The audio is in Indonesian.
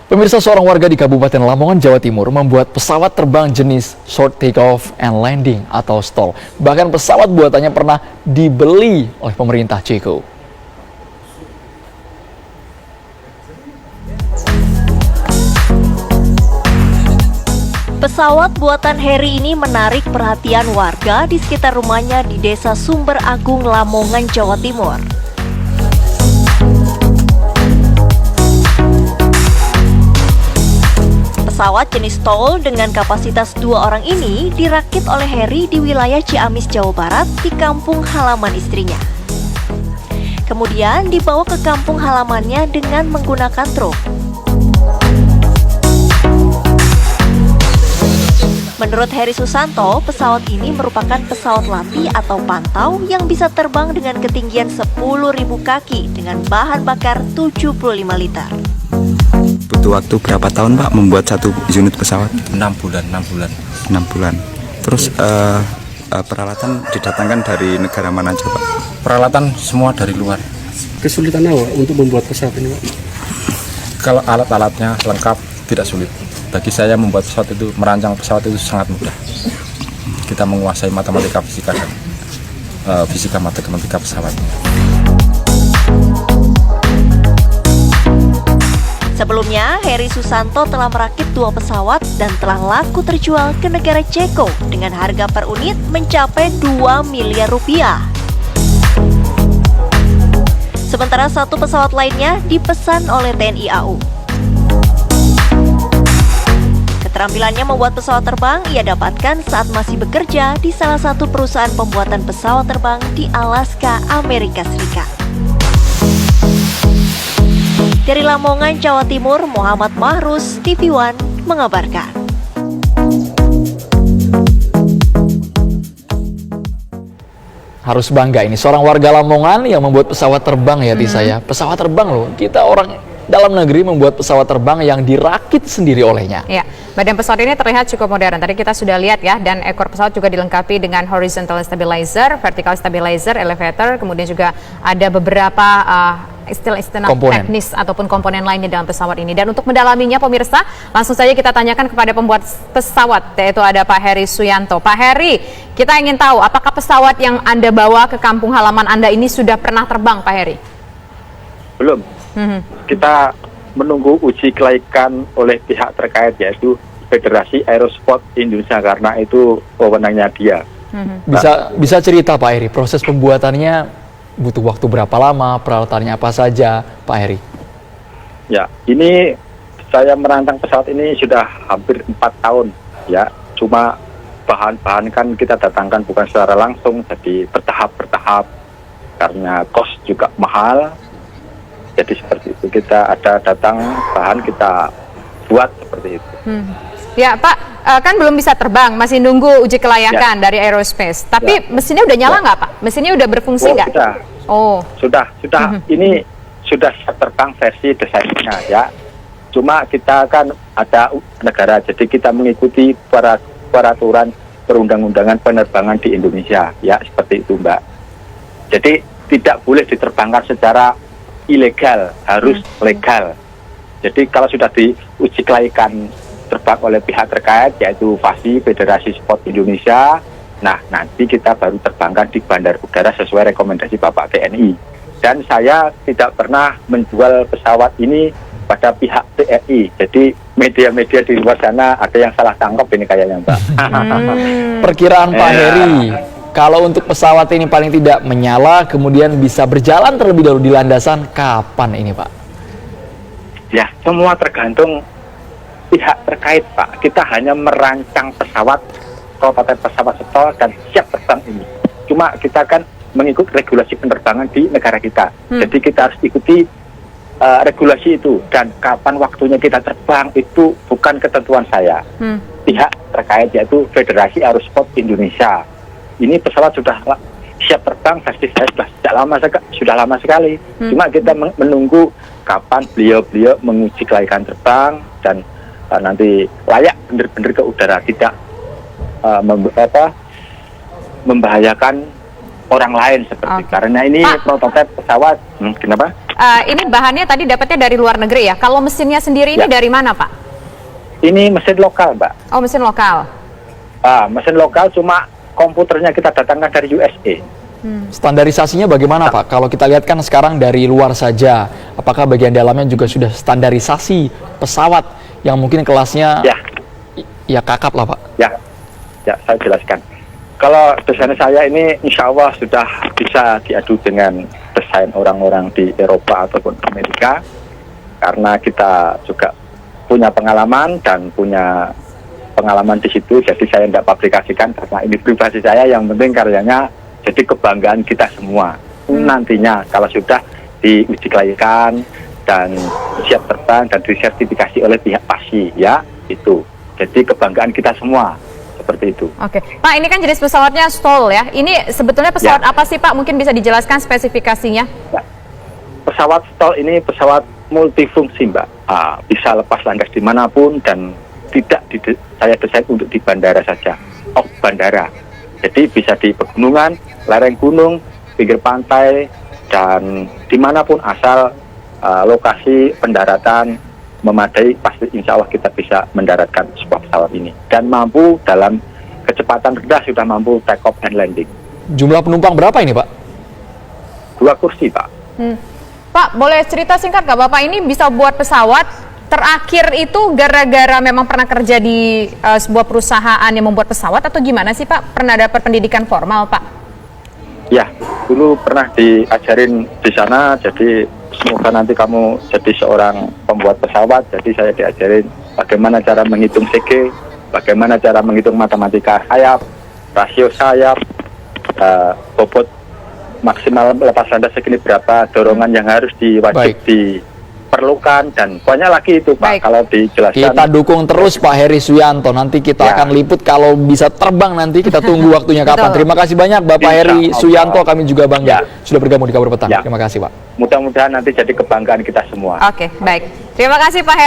Pemirsa, seorang warga di Kabupaten Lamongan, Jawa Timur membuat pesawat terbang jenis short takeoff and landing atau STOL. Bahkan pesawat buatannya pernah dibeli oleh pemerintah Ceko. Pesawat buatan Heri ini menarik perhatian warga di sekitar rumahnya di Desa Sumber Agung, Lamongan, Jawa Timur. Pesawat jenis STOL dengan kapasitas 2 orang ini dirakit oleh Heri di wilayah Ciamis, Jawa Barat di kampung halaman istrinya. Kemudian dibawa ke kampung halamannya dengan menggunakan truk. Menurut Heri Susanto, pesawat ini merupakan pesawat latih atau pantau yang bisa terbang dengan ketinggian 10.000 kaki dengan bahan bakar 75 liter. Butuh waktu berapa tahun Pak membuat satu unit pesawat? 6 bulan. 6 bulan. Terus peralatan didatangkan dari negara mana aja Pak? Peralatan semua dari luar. Kesulitan apa untuk membuat pesawat ini Pak? Kalau alat-alatnya lengkap, tidak sulit. Bagi saya membuat pesawat itu, merancang pesawat itu sangat mudah. Kita menguasai matematika fisika dan matematika pesawat. Sebelumnya, Heri Susanto telah merakit 2 pesawat dan telah laku terjual ke negara Ceko dengan harga per unit mencapai 2 miliar rupiah. Sementara 1 pesawat lainnya dipesan oleh TNI AU. Keterampilannya membuat pesawat terbang ia dapatkan saat masih bekerja di salah satu perusahaan pembuatan pesawat terbang di Alaska, Amerika Serikat. Dari Lamongan, Jawa Timur, Muhammad Mahrus, TV One mengabarkan. Harus bangga ini, seorang warga Lamongan yang membuat pesawat terbang ya Tisa ya. Pesawat terbang loh, kita orang dalam negeri membuat pesawat terbang yang dirakit sendiri olehnya. Ya, badan pesawat ini terlihat cukup modern. Tadi kita sudah lihat ya, dan ekor pesawat juga dilengkapi dengan horizontal stabilizer, vertical stabilizer, elevator, kemudian juga ada beberapa istilah-istilah teknis ataupun komponen lainnya dalam pesawat ini. Dan untuk mendalaminya pemirsa, langsung saja kita tanyakan kepada pembuat pesawat, yaitu ada Pak Heri Suyanto. Pak Heri, kita ingin tahu apakah pesawat yang Anda bawa ke kampung halaman Anda ini sudah pernah terbang, Pak Heri? Belum. Kita menunggu uji kelaikan oleh pihak terkait, yaitu Federasi Aerosport Indonesia, karena itu wewenangnya dia. Bisa cerita Pak Heri, proses pembuatannya butuh waktu berapa lama, peralatannya apa saja Pak Heri? Ya, ini saya merancang pesawat ini sudah hampir 4 tahun ya. Cuma bahan-bahan kan kita datangkan bukan secara langsung, jadi bertahap-bertahap karena kos juga mahal. Jadi seperti itu, kita ada datang bahan, kita buat seperti itu. Ya Pak, kan belum bisa terbang, masih nunggu uji kelayakan dari Aerospace. Tapi mesinnya udah nyala nggak Pak? Mesinnya udah berfungsi nggak? Sudah. Ini sudah siap terbang versi desainnya ya. Cuma kita kan ada negara, jadi kita mengikuti peraturan perundang-undangan penerbangan di Indonesia ya, seperti itu Mbak. Jadi tidak boleh diterbangkan secara ilegal, harus legal. Jadi kalau sudah diuji kelaikan terbang oleh pihak terkait, yaitu FASI, Federasi Sport Indonesia, nah nanti kita baru terbangkan di bandar udara sesuai rekomendasi Bapak TNI. Dan saya tidak pernah menjual pesawat ini pada pihak TNI. Jadi media-media di luar sana ada yang salah tangkap ini kayaknya Mbak. Perkiraan Pak Heri, kalau untuk pesawat ini paling tidak menyala, kemudian bisa berjalan terlebih dahulu di landasan, kapan ini Pak? Ya, semua tergantung pihak terkait Pak. Kita hanya merancang pesawat, prototipe pesawat STOL dan siap terbang ini. Cuma kita kan mengikut regulasi penerbangan di negara kita. Jadi kita harus ikuti regulasi itu. Dan kapan waktunya kita terbang itu bukan ketentuan saya. Pihak terkait yaitu Federasi Aerosport Indonesia. Ini pesawat sudah siap terbang, versi saya sudah lama sekali. Cuma kita menunggu kapan beliau menguji kelaikan terbang dan nanti layak benar-benar ke udara, tidak membahayakan orang lain seperti karena ini prototipe pesawat. Kenapa? Ini bahannya tadi dapatnya dari luar negeri ya. Kalau mesinnya sendiri ini Ya. dari mana, Pak? Ini mesin lokal, Mbak. Oh, mesin lokal. Mesin lokal, cuma komputernya kita datangkan dari USA. Standarisasinya bagaimana Pak? Kalau kita lihat kan sekarang dari luar saja, apakah bagian dalamnya juga sudah standarisasi pesawat yang mungkin kelasnya Ya. ya kakap lah Pak? Ya, saya jelaskan. Kalau desain saya ini insya Allah sudah bisa diadu dengan desain orang-orang di Eropa ataupun Amerika, karena kita juga punya pengalaman dan punya pengalaman di situ. Jadi saya tidak pabrikasikan karena ini privasi saya, yang penting karyanya jadi kebanggaan kita semua. Nantinya kalau sudah diuji kelayakan dan siap terbang dan disertifikasi oleh pihak PASI, ya itu. Jadi kebanggaan kita semua. Seperti itu. Oke, Pak, ini kan jenis pesawatnya STOL ya. Ini sebetulnya pesawat apa sih Pak? Mungkin bisa dijelaskan spesifikasinya? Ya. Pesawat STOL ini pesawat multifungsi, Mbak. Bisa lepas landas dimanapun dan tidak saya desain untuk di bandara saja. Bandara. Jadi bisa di pegunungan, lereng gunung, pinggir pantai, dan dimanapun asal lokasi pendaratan memadai, pasti insya Allah kita bisa mendaratkan sebuah pesawat ini dan mampu dalam kecepatan rendah sudah mampu take off and landing. Jumlah penumpang berapa ini Pak? 2 kursi, Pak. Pak, boleh cerita singkat nggak Bapak ini bisa buat pesawat terakhir itu gara-gara memang pernah kerja di sebuah perusahaan yang membuat pesawat atau gimana sih Pak? Pernah dapat pendidikan formal Pak? Ya, dulu pernah diajarin di sana, jadi semoga nanti kamu jadi seorang pembuat pesawat. Jadi saya diajarin bagaimana cara menghitung CG, bagaimana cara menghitung matematika sayap, rasio sayap, bobot maksimal lepas landas segini berapa, dorongan yang harus diperlukan, dan banyak lagi itu Pak. Baik. Kalau dijelaskan. Kita dukung terus Pak Heri Suyanto. Nanti kita Ya. akan liput kalau bisa terbang, nanti kita tunggu waktunya kapan. Betul. Terima kasih banyak Bapak Insya Heri Allah. Suyanto, kami juga bangga Ya. sudah bergabung di Kabar Petang. Ya. Terima kasih Pak. Mudah-mudahan nanti jadi kebanggaan kita semua. Oke, baik. Terima kasih Pak Heri.